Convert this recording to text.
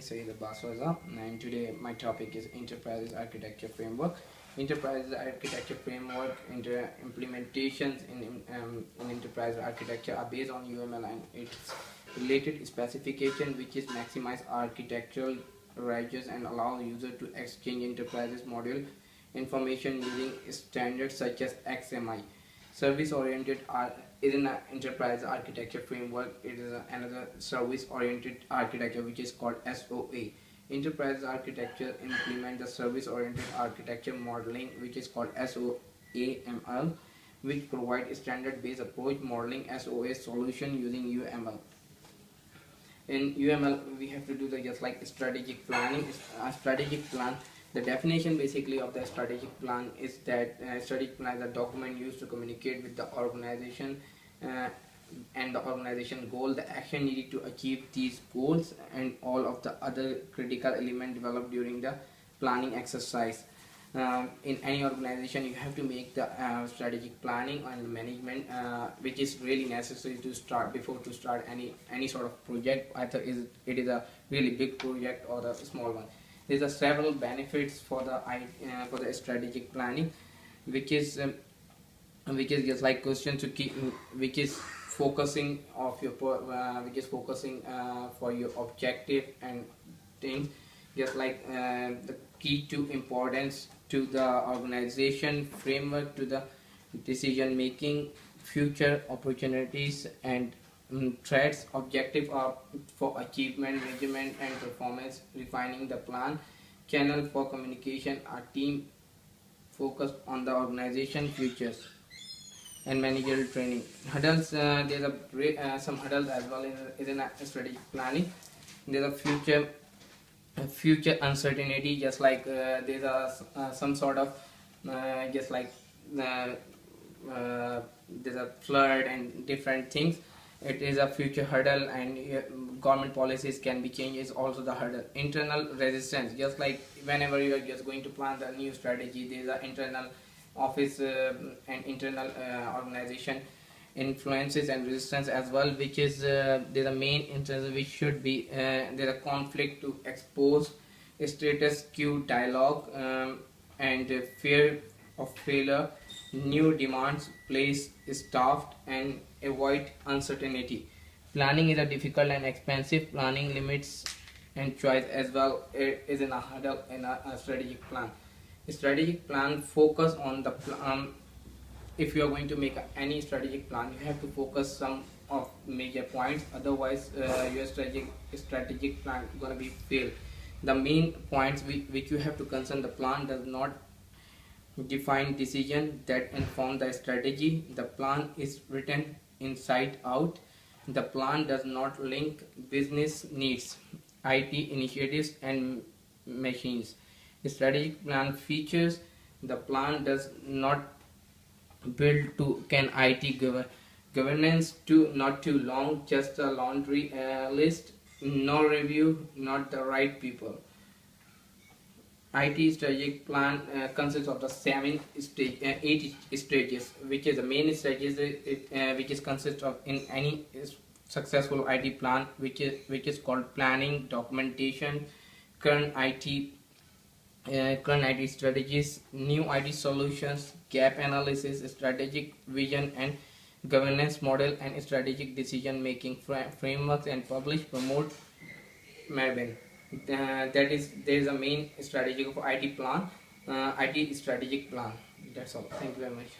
Sayed Baswaza, and today my topic is Enterprise Architecture Framework. Enterprise Architecture Framework implementations in enterprise architecture are based on UML and its related specification, which is maximize architectural rigors and allow user to exchange enterprises module information using standards such as XMI. Service-oriented is an enterprise architecture framework. It is another service-oriented architecture which is called SOA. Enterprise architecture implement the service-oriented architecture modeling which is called SOAML, which provide standard-based approach modeling SOA solution using UML. In UML, we have to do the just like strategic planning. A strategic plan. The definition basically of the strategic plan is that strategic plan is a document used to communicate with the organization and the organization goal, the action needed to achieve these goals, and all of the other critical elements developed during the planning exercise. In any organization, you have to make the strategic planning and management, which is really necessary to start before to start any sort of project, either it is a really big project or a small one. There are several benefits for the strategic planning, which is just like question to keep, which is focusing of your for your objective and things, just like the key to importance to the organization framework to the decision making, future opportunities and threats, objective are for achievement, measurement and performance, refining the plan, channel for communication, our team focused on the organization futures, and managerial training. Hurdles, there's some hurdles as well in strategic planning. There's a future uncertainty, just like there's some sort of just like there's a flood and different things. It is a future hurdle, and government policies can be changed is also the hurdle. Internal resistance, just like whenever you are just going to plan the new strategy, there is an internal office and internal organization influences and resistance as well, which is there's a main interest which should be there's a conflict to expose status quo dialogue and fear of failure, new demands, place staffed and avoid uncertainty. Planning is a difficult and expensive. Planning limits and choice as well is in a hurdle in a strategic plan. A strategic plan focus on the if you are going to make any strategic plan, you have to focus some of major points, otherwise your strategic plan is going to be failed. The main points which you have to concern, the plan does not define decision that inform the strategy. The plan is written inside out. The plan does not link business needs, IT initiatives and machines. The strategic plan features, the plan does not build to can IT governance too not too long, just a laundry list, no review, not the right people. IT strategic plan consists of the 8 stages, which is the main stages which is consist of in any successful IT plan, which is called planning, documentation, current IT strategies, new IT solutions, gap analysis, strategic vision and governance model, and strategic decision making frameworks, and publish, promote, Marvin. There is a main strategy of IT plan, IT strategic plan. That's all. Thank you very much.